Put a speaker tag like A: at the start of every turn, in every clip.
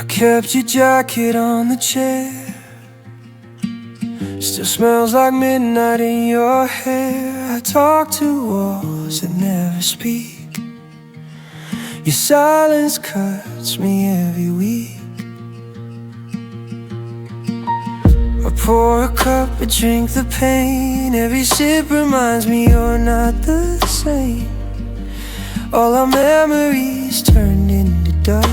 A: I kept your jacket on the chair. Still smells like midnight in your hair. I talk to walls that never speak. Your silence cuts me every week. I pour a cup, I drink the pain. Every sip reminds me you're not the same. All our memories turned into dust,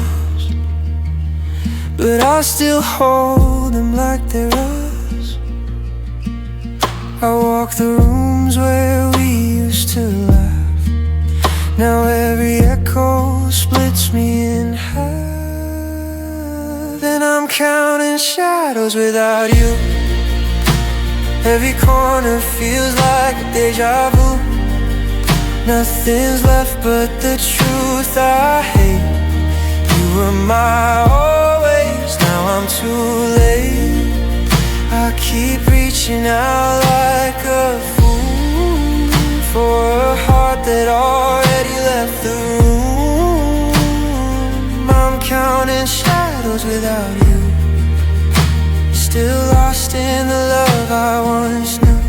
A: but I still hold them like they're us. I walk the rooms where we used to laugh. Now every echo splits me in half. And I'm counting shadows without you. Every corner feels like a deja vu. Nothing's left but the truth. I hate you were my always. Now I'm too late. I keep reaching out like a fool for a heart that already left the room. I'm counting shadows without you. Still lost in the love I once knew.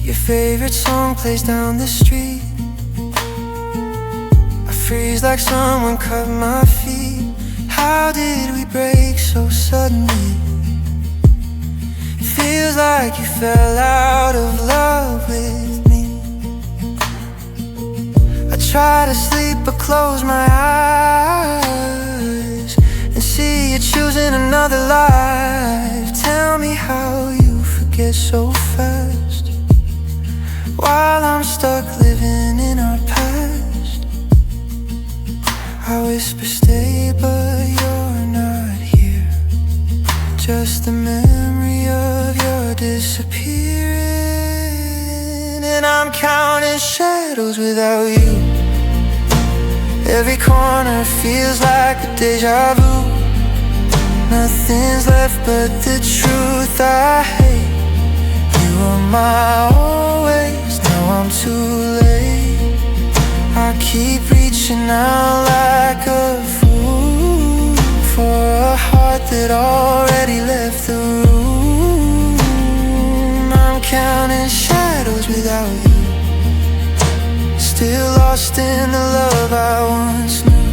A: Your favorite song plays down the street. I freeze like someone cut my feet. How did we break so suddenly? It feels like you fell out of love with me. I try to sleep but close my eyes and see you choosing another life. Tell me how you forget so fast while I'm stuck living in our past. I whisper stay but you're not here. Just the memory of your disappearing. And I'm counting shadows without you. Every corner feels like a deja vu. Nothing's left but the truth. I hate you were my always. Now I'm too late. I keep reaching out like a fool for a heart that already left the room. I'm counting shadows without you. Still lost in the love I once knew.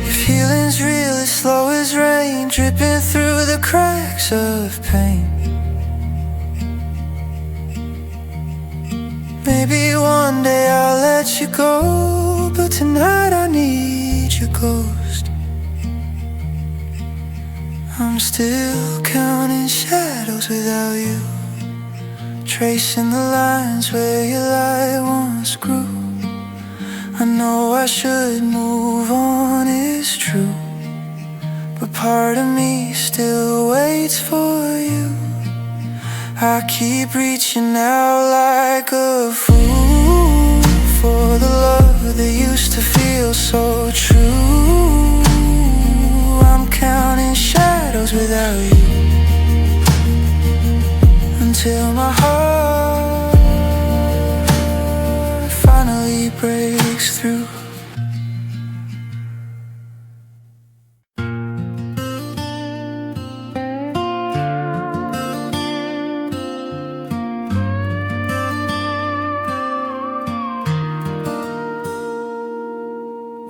A: Your feelings real as slow as rain, dripping through the cracks of pain. Maybe one day I'll let you go, but tonight I need your ghost. I'm still counting shadows without you, tracing the lines where your light once grew. I know I should move on, it's true, but part of me still waits for you. I keep reaching out like a fool for the love that used to feel so true. I'm counting shadows without you until my heart finally breaks through.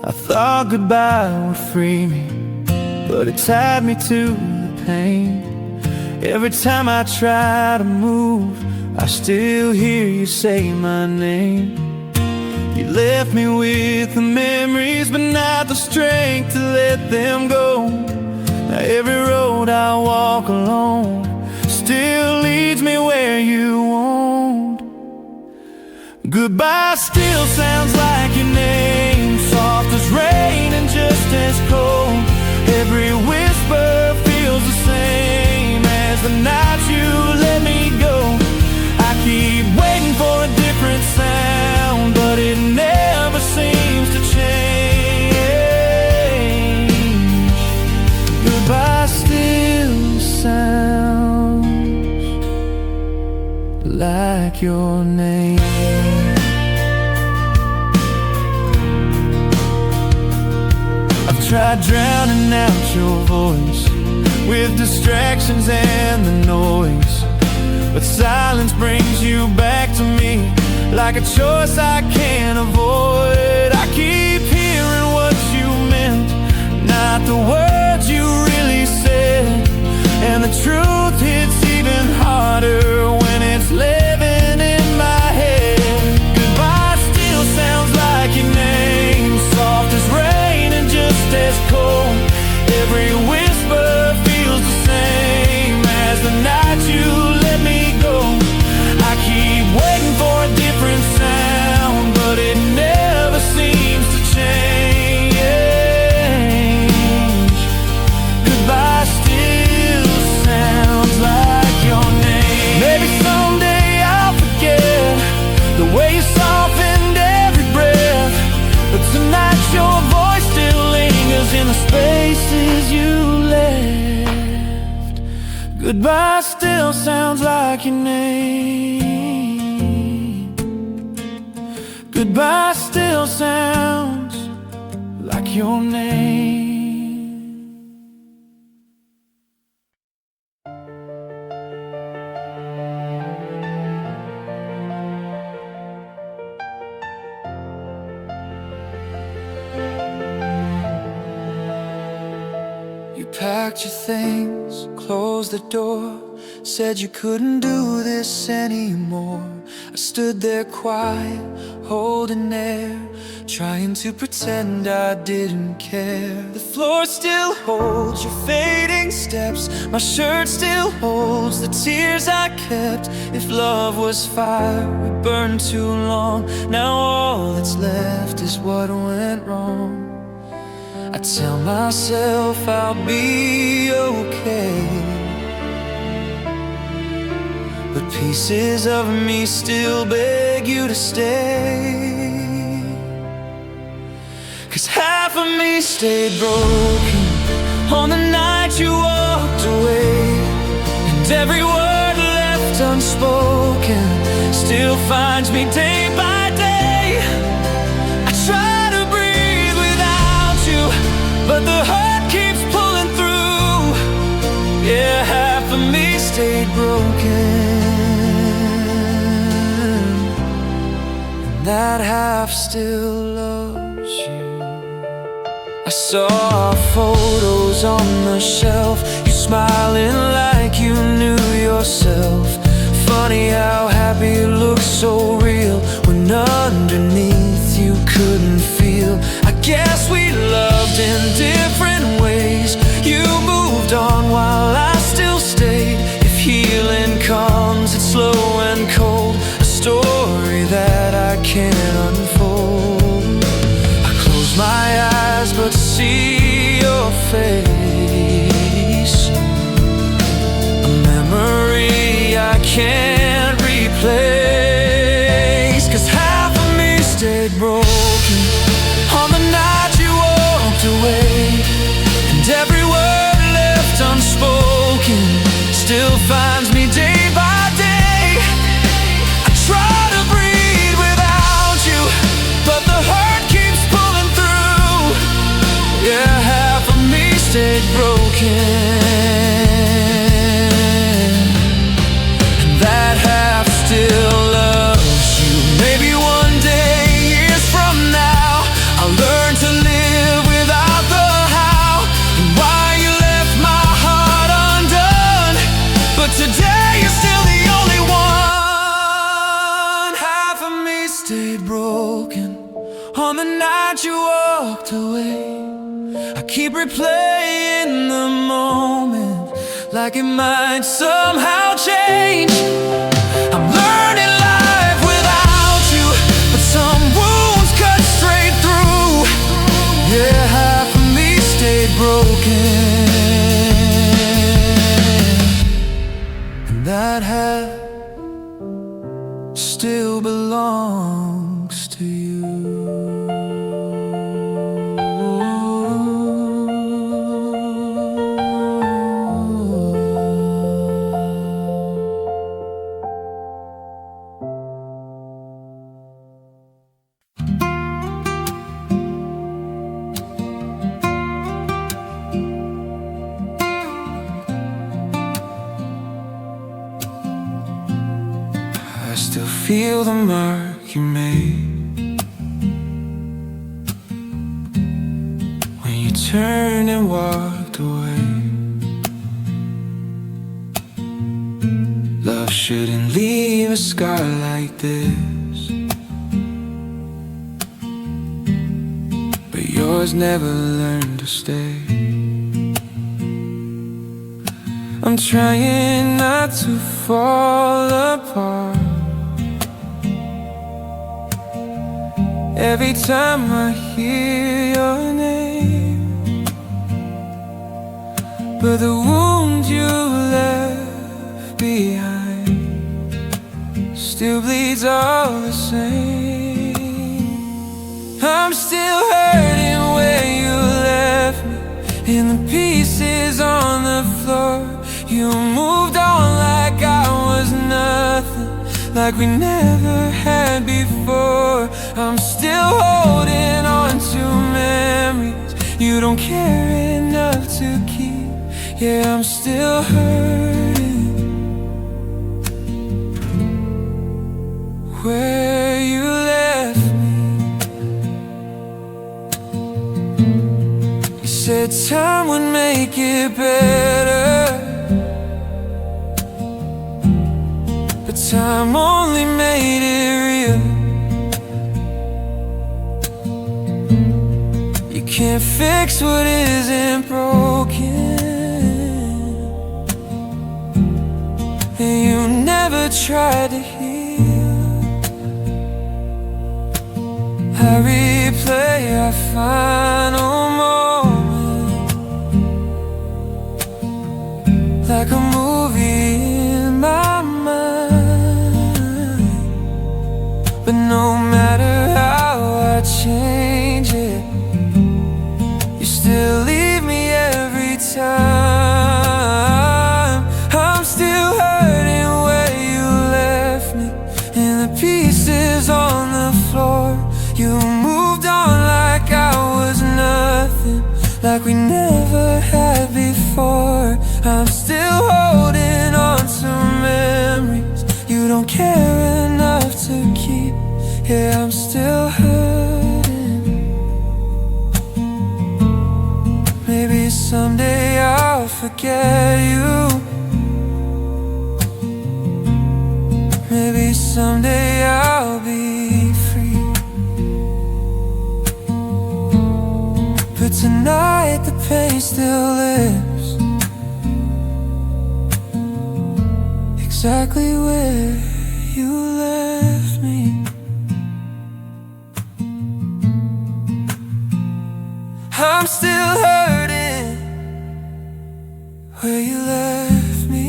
B: I thought goodbye would free me, but it tied me to the pain. Every time I try to move, I still hear you say my name. You left me with the memories, but not the strength to let them go. Now every road I walk alone still leads me where you won't. Goodbye still sounds like your name, soft as rain and just as cold. Every whisper feels the same as the night you let me go. I keep waiting for a different sound, but it never seems to change. Goodbye still sounds like your name. tried drowning out your voice with distractions and the noise, but silence brings you back to me like a choice I can't avoid. I keep hearing what you meant, not the words you really said, and the truth hits even harder when it's living in my head. Goodbye still sounds like your name, soft as rain and just as cold. Every whisper feels the same as the night you let me go. I keep waiting for a different sound, but it never seems to change. Goodbye still sounds like your name. Maybe someday I'll forget the way you softened every breath, but tonight your voice still lingers in the spaces you left. Goodbye still sounds like your name. Goodbye still sounds like your name. You packed your things, closed the door, said you couldn't do this anymore. I stood there quiet, holding air, trying to pretend I didn't care. The floor still holds your fading steps, my shirt still holds the tears I kept. If love was fire, we burned too long. Now all that's left is what went wrong. I tell myself I'll be okay, but pieces of me still beg you to stay. 'Cause half of me stayed broken on the night you walked away, and every word left unspoken still finds me day by day. I try to breathe without you, but the heart keeps pulling through. Yeah, half of me stayed broken, and that half still loves you. I saw our photos on the shelf, you smiling like you knew yourself. Funny how happy it looks so real when underneath you couldn't feel. I guess we loved in different ways. You moved on while I still stayed. If healing comes, it's slow and cold, a story that I can't unfold. I close my eyes but see your face, a memory I can't replace. 'Cause half of me stayed broken on the night you walked away, and every word left unspoken still finds me day by day. I try to breathe without you, but the hurt keeps pulling through. Yeah, half of me stayed broken, and that half still loves you. Maybe one day, years from now, I'll learn to live without the how and why you left my heart undone. But today you're still the only one. Half of me stayed broken on the night you walked away. I keep replaying the moment like it might somehow change. I'm learning life without you, but some wounds cut straight through. Yeah, half of me stayed broken, and that half still belongs to you.
A: I still feel the mark you made when you turned and walked away. Love shouldn't leave a scar like this, but yours never learned to stay. I'm trying not to fall apart every time I hear your name, but the wound you left behind still bleeds all the same. I'm still hurting where you left me, in the pieces on the floor. You moved on like I was nothing, like we never had before. I'm still holding on to memories you don't care enough to keep. Yeah, I'm still hurting where you left me. You said time would make it better, but time only made it real. You can't fix what isn't broken, and you never tried to heal. I replay our final moment like a movie in my mind. But no matter how I change it, you still leave me every time. I'm still hurting where you left me, in the pieces on the floor. You moved on like I was nothing, like we never had before. I'm still holding on to memories you don't care enough to keep. Yeah, I'm still hurting. Maybe someday I'll forget you. Maybe someday I'll be free. But tonight the pain still lives, exactly where you left me. I'm still hurting where you left me.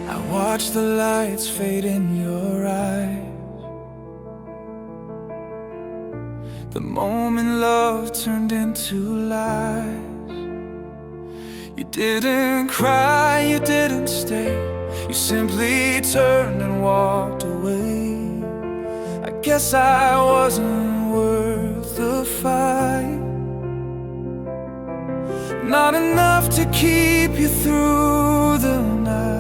A: I watch the lights fade in your eyes, the moment love turned into lies. You didn't cry, you didn't stay, you simply turned and walked away. I guess I wasn't worth the fight, not enough to keep you through the night.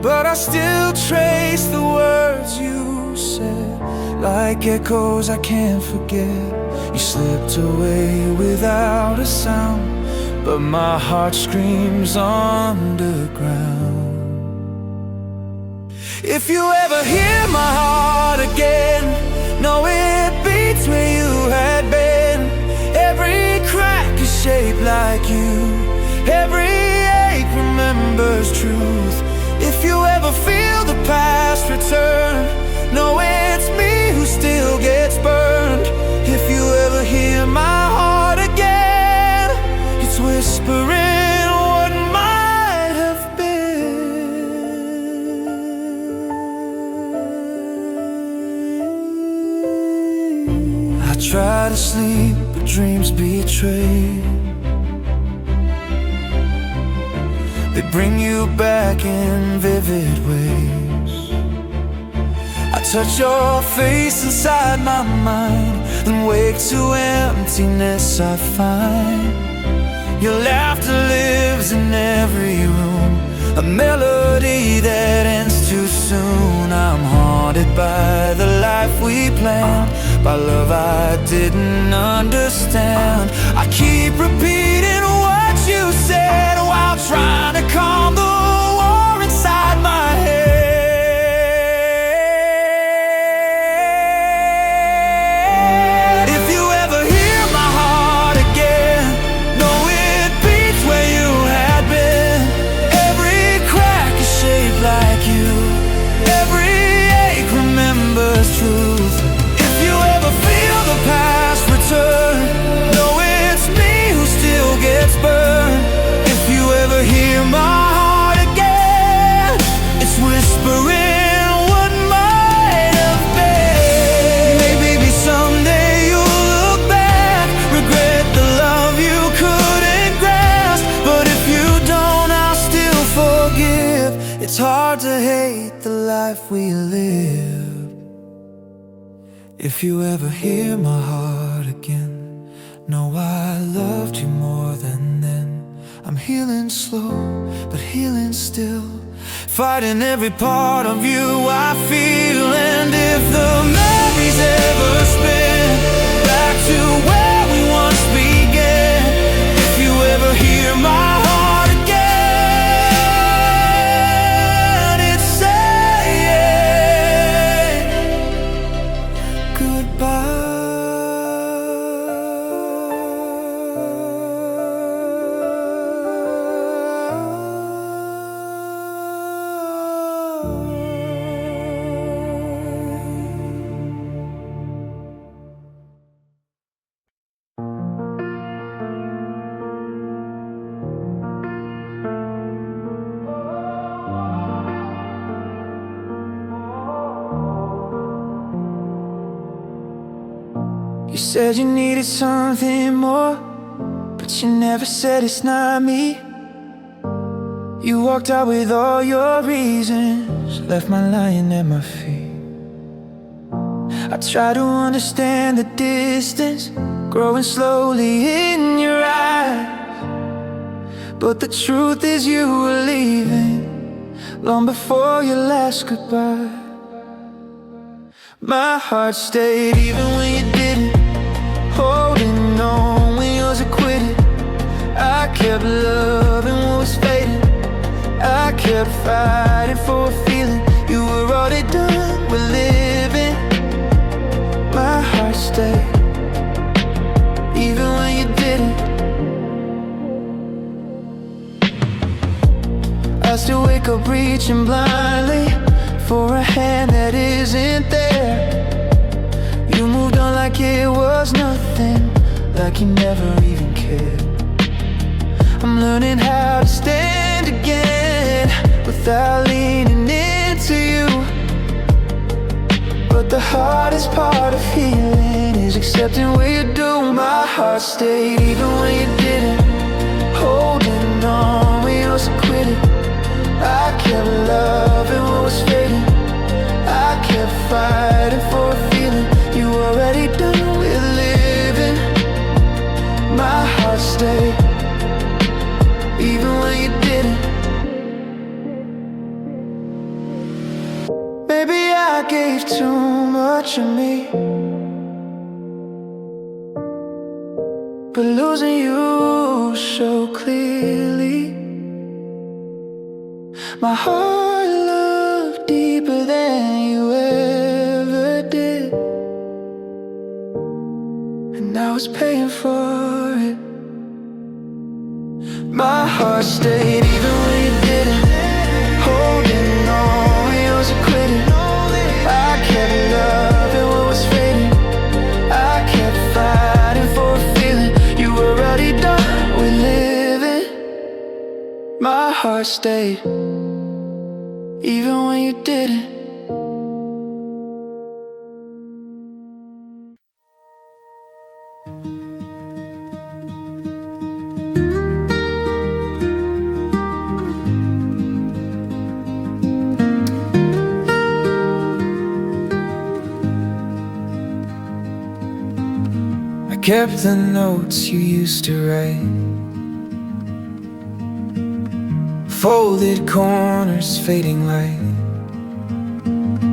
A: But I still trace the words you said, like echoes I can't forget. You slipped away without a sound, but my heart screams underground. If you ever hear my heart again, know it beats where you had been. Every crack is shaped like you, every ache remembers truth. If you ever feel the past return, know it's me who still gets burned. If you ever hear my heart again, it's whispering what might have been. I try to sleep, but dreams betray.
B: they bring you back in vivid ways. I touch your face inside my mind, then wake to emptiness I find. Your laughter lives in every room, a melody that ends too soon. I'm haunted by the life we planned, by love I didn't understand. I keep repeating what you said while trying to calm the war inside my head. If you ever hear my heart again, know it beats where you had been. Every crack is shaped like you, every ache remembers truth. If you ever feel the past return, know it's me who still gets burned. If you ever hear my heart again, it's whispering what might have been. Maybe someday you'll look back, regret the love you couldn't grasp. But if you don't, I'll still forgive. It's hard to hate the life we live. If you ever hear my heart again, know I loved you more than then. I'm healing slow, but healing still, fighting every part of you I feel. And if the memories ever spin back to where we once began, if you ever hear my heart again, it's saying goodbye. You said you needed something more, but you never said it's not me. You walked out with all your reasons, left my lying at my feet. I try to understand the distance growing slowly in your eyes, but the truth is you were leaving long before your last goodbye. My heart stayed even when you didn't, holding on when yours acquitted. I kept loving what was fading, I kept fighting for a feeling you were already done with living. My heart stayed even when you didn't. I still wake up reaching blindly for a hand that isn't there. You moved on like it was nothing, like you never even cared. I'm learning how to stand again without leaning into you. But the hardest part of healing is accepting what you do. My heart stayed even when you didn't, holding on when yours acquitted. I kept loving what was fading, I kept fighting for a feeling you already done with living. My heart stayed even when you didn't. Maybe I gave too much of me, but losing you so clearly. My heart loved deeper than you ever did, and now it's paying for it. My heart stayed even when you didn't, holding on when yours acquitted. I kept loving what was fading, I kept fighting for a feeling you were already done with living. My heart stayed even when you didn't.
A: kept the notes you used to write. Folded corners, fading light.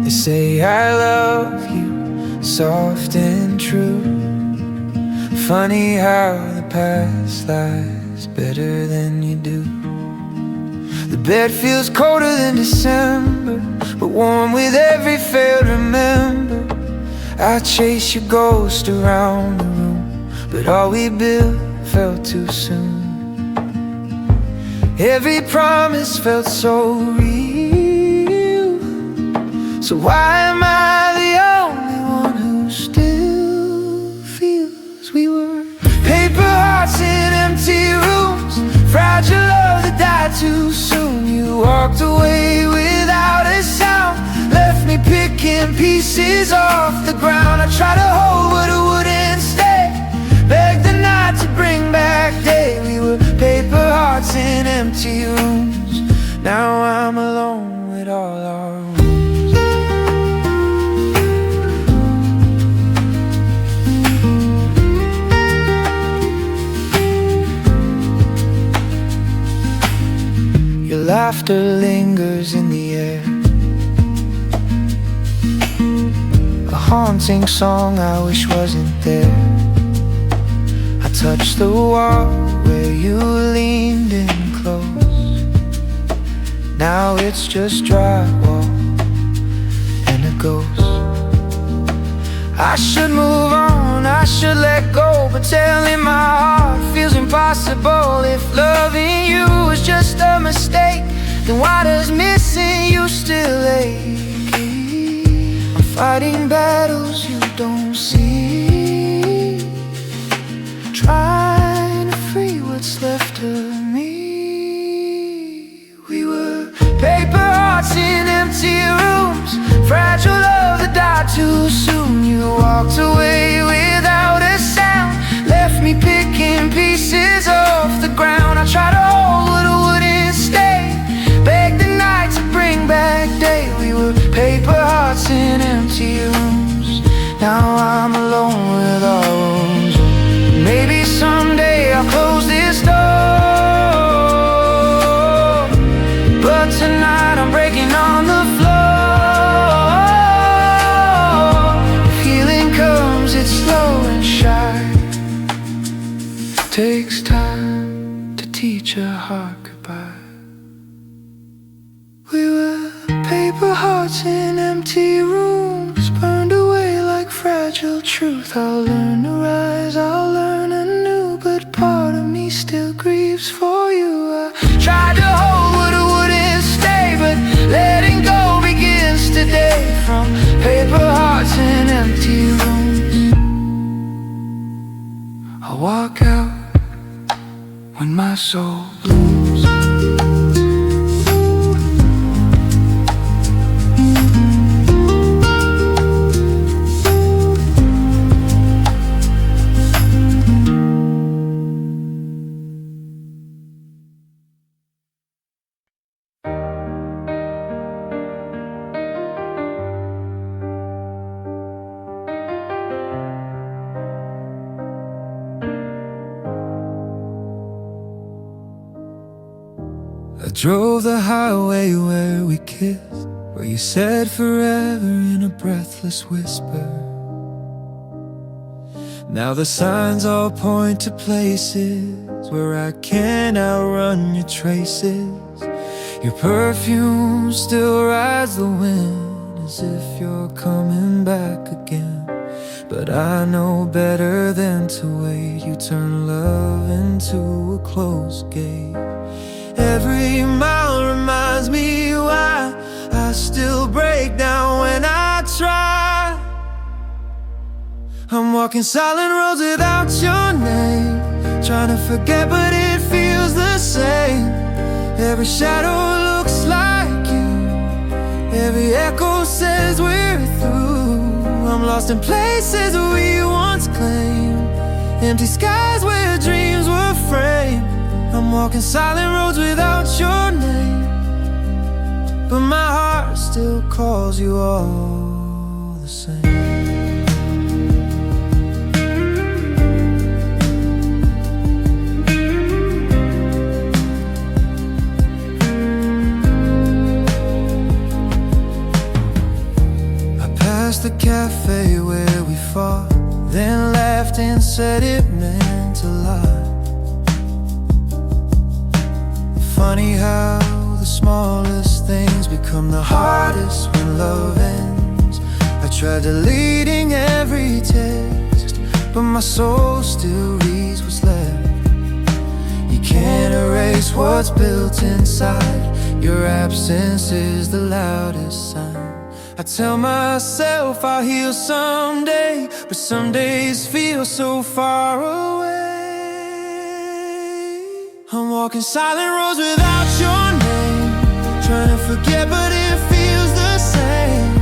A: They say I love you, soft and true. Funny how the past lies better than you do. The bed feels colder than December, but warm with every failed remember. I chase your ghost around the room, but all we built fell too soon. Every promise felt so real, so why am I the only one who still feels we were paper hearts in empty rooms, fragile love that died too soon. You walked away without a sound, left me picking pieces off the ground. I tried to hold what it wouldn't stay, begged the night to bring back day. We were paper hearts in empty rooms. Now I'm alone with all our wounds. Your laughter lingers in the air, a haunting song I wish wasn't there. I touched the wall where you leaned in close. Now it's just drywall and a ghost. I should move on, I should let go, but telling my heart feels impossible. If loving you is just a mistake, then why does missing you still ache? I'm fighting battles you don't see, trying to free what's left of me. We were paper hearts in empty rooms, fragile love that died too soon. You walked away without a sound, left me picking pieces off the ground. I tried to hold what it wouldn't stay, begged the night to bring back day. We were paper hearts in empty rooms. Now I'm alone with our wounds. Maybe someday I'll close this door, but tonight I'm breaking on the floor. Healing comes, it's slow and shy, takes time to teach a heart goodbye. We were paper hearts in empty rooms, burned away like fragile truth. I'll learn to rise, I'll learn anew, but part of me still grieves for you. I tried to hold what it wouldn't stay, but letting go begins today. From paper hearts in empty rooms, I walk out when my soul blooms. I drove the highway where we kissed, where you said forever in a breathless whisper. Now the signs all point to places where I can't outrun your traces. Your perfume still rides the wind as if you're coming back again. But I know better than to wait. You turn love into a closed gate. Every mile reminds me why I still break down when I try. I'm walking silent roads without your name, trying to forget but it feels the same. Every shadow looks like you, every echo says we're through. I'm lost in places we once claimed, empty skies where dreams were framed. I'm walking silent roads without your name, but my heart still calls you all the same. cafe where we fought, then laughed and said it meant a lot. Funny how the smallest things become the hardest when love ends. I tried deleting every text, but my soul still reads what's left. You can't erase what's built inside. Your absence is the loudest sign. I tell myself I'll heal someday, but some days feel so far away. I'm walking silent roads without your name, trying to forget but it feels the same.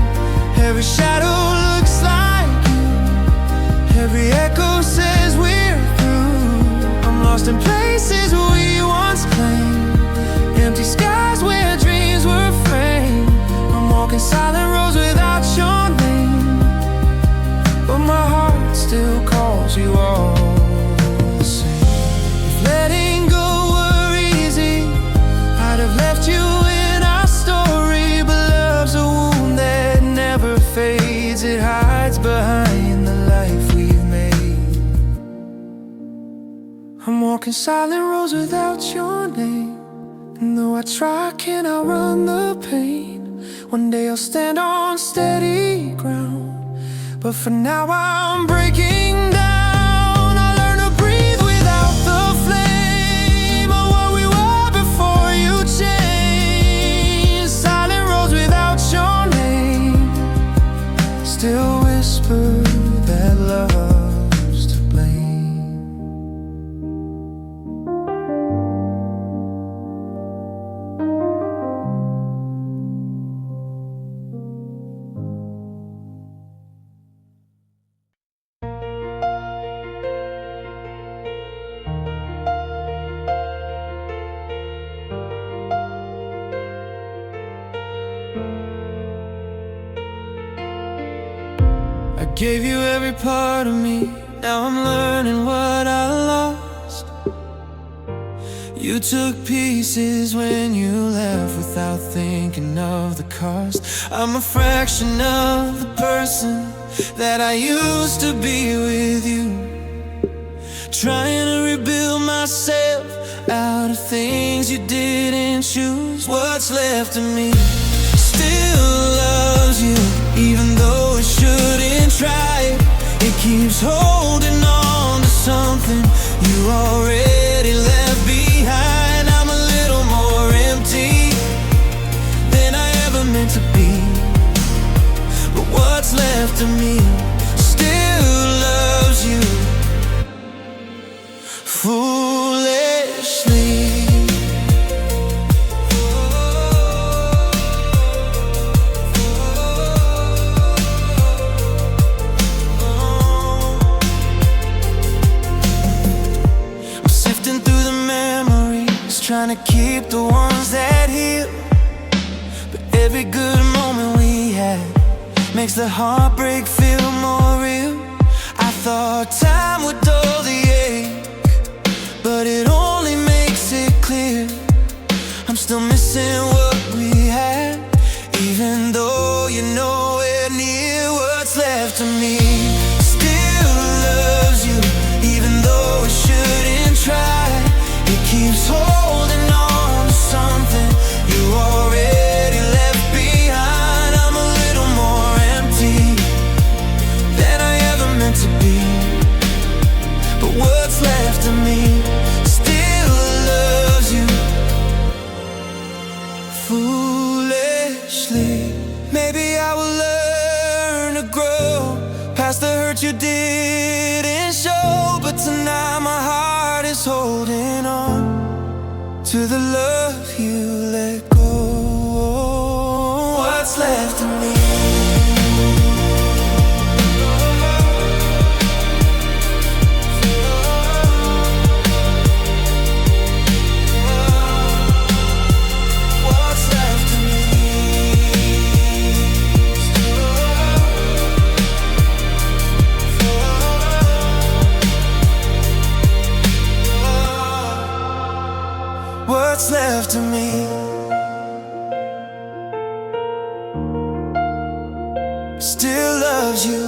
A: Every shadow looks like you, every echo says we're through. I'm lost in places we once claimed, empty skies where dreams were framed. I'm walking silent roads without your name, but my heart still calls you all the same. If letting go were easy, I'd have left you in our story. But love's a wound that never fades. It hides behind the life we've made. I'm walking silent roads without your name, and though I try, I can't outrun the pain. One day I'll stand on steady ground, but for now I'm breaking down. I learn to breathe without the flame of what we were before you changed. Silent roads without your name still whisper that love's to blame. I gave you every part of me, now I'm learning what I lost. You took pieces when you left without thinking of the cost. I'm a fraction of the person that I used to be with you, trying to rebuild myself out of things you didn't choose. What's left of me still loves you, even though it shouldn't try. It keeps holding on to something you already left behind. I'm a little more empty than I ever meant to be, but what's left of me still loves you foolishly. Trying to keep the ones that heal, but every good moment we had makes the heartbreak feel more real. I thought time would dull the ache, but it only makes it clear I'm still missing what we had, even though you're nowhere near. What's left of me still loves you, even though it shouldn't try. It keeps holding on to something you already left behind. I'm a little more empty than I ever meant to be, but what's left of me still loves you foolishly. Maybe I will learn to grow past the hurt you didn't show, but tonight my heart is holding on to the love you let go. What's left of me? What's left of me? What's left of me still loves you.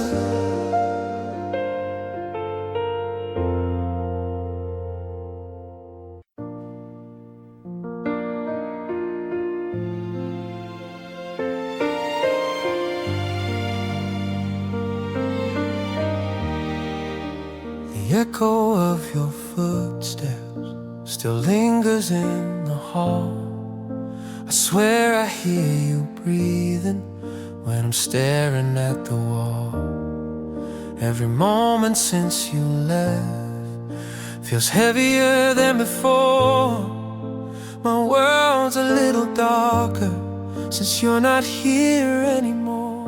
A: The echo of your footsteps still lingers in the hall. I swear I hear you breathing when I'm staring at the wall. Every moment since you left feels heavier than before. My world's a little darker since you're not here anymore.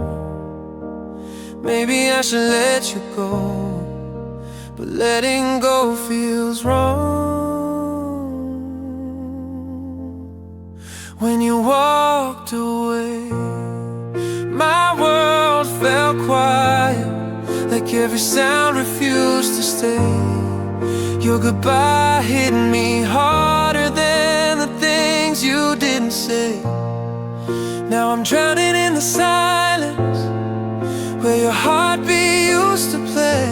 A: Maybe I should let you go, but letting go feels wrong. When you walked away, my world fell quiet, like every sound refused to stay. Your goodbye hit me harder than the things you didn't say. Now I'm drowning in the silence where your heartbeat used to play.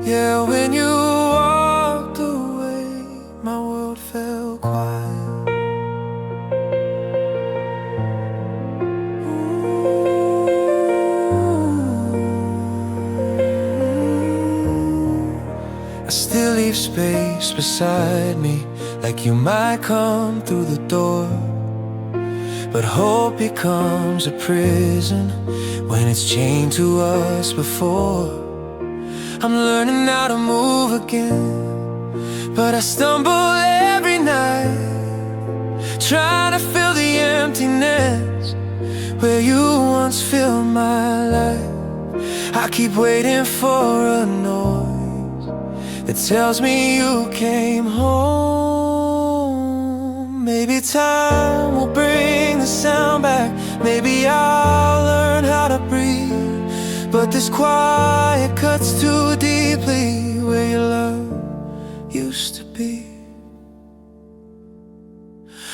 A: Yeah, when you walked away, my world fell quiet. I still leave space beside me, like you might come through the door. But hope becomes a prison when it's chained to us before. I'm learning how to move again, but I stumble every night, trying to fill the emptiness where you once filled my life. I keep waiting for a noise that tells me you came home. Maybe time will bring the sound back, maybe I'll learn how to breathe. But this quiet cuts too deeply where your love used to be.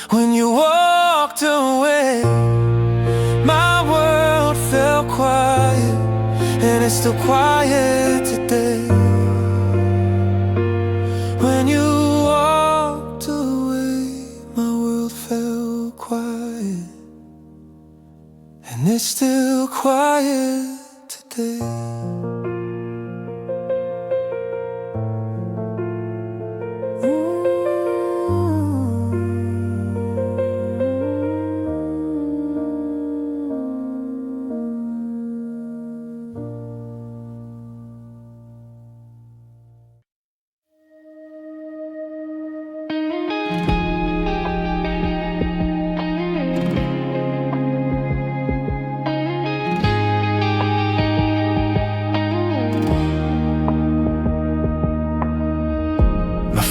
A: When you walked away, my world fell quiet, and it's still quiet today. When you walked away, my world fell quiet, and it's still quiet today.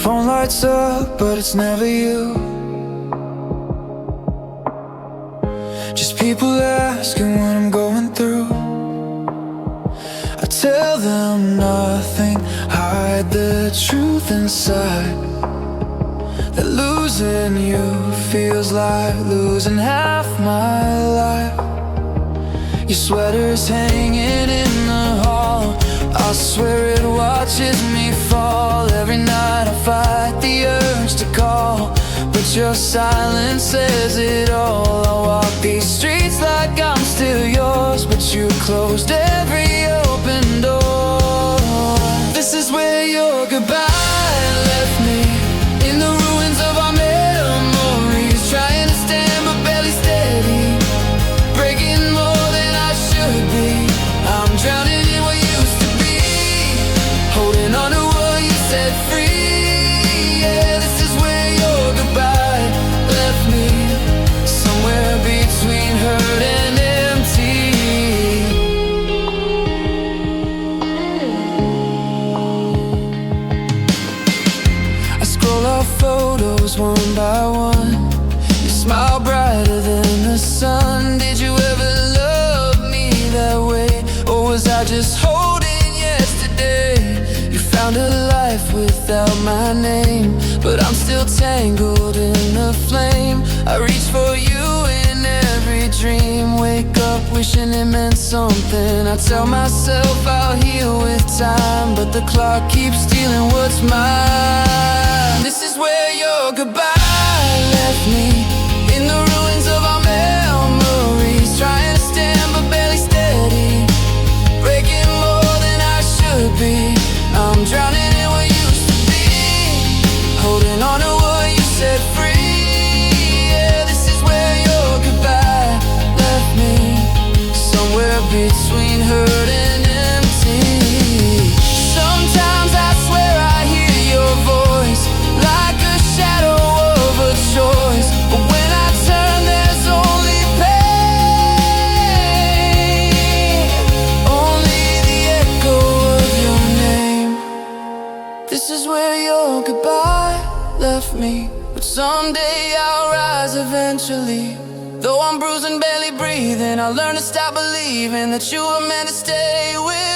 A: Phone lights up, but it's never you. Just people asking what I'm going through. I tell them nothing, hide the truth inside. That losing you feels like losing half my life. Your sweater's hanging in the hall, I swear it watches me fall. Every night I fight the urge to call, but your silence says it all. I walk these streets like I'm still yours, but you closed every open door. This is where your goodbye left me, in the ruins of our memories, trying to stand but barely steady, breaking more than I should be. I'm drowning in what used to be, holding on to what you set free. Yeah, this is where your goodbye left me, somewhere between hurt and empty. I scroll off photos one by one. You smile brighter than the sun. Did you ever love me that way, or was I just holding yesterday? You found a life without my name, but I'm still tangled in the flame. I reach for you in every dream, wake up wishing it meant something. I tell myself I'll heal with time, but the clock keeps stealing what's mine. This is where your goodbye left me, in the ruins of our memories, trying to stand but barely steady, breaking more than I should be. I'm drowning in what used to be, holding on to what you set free. Between hurt and empty. Sometimes I swear I hear your voice, like a shadow of a choice, but when I turn there's only pain, only the echo of your name. This is where your goodbye left me, but someday I'll rise eventually. Though I'm bruising, barely breathing, I learned to stop believing that you were meant to stay with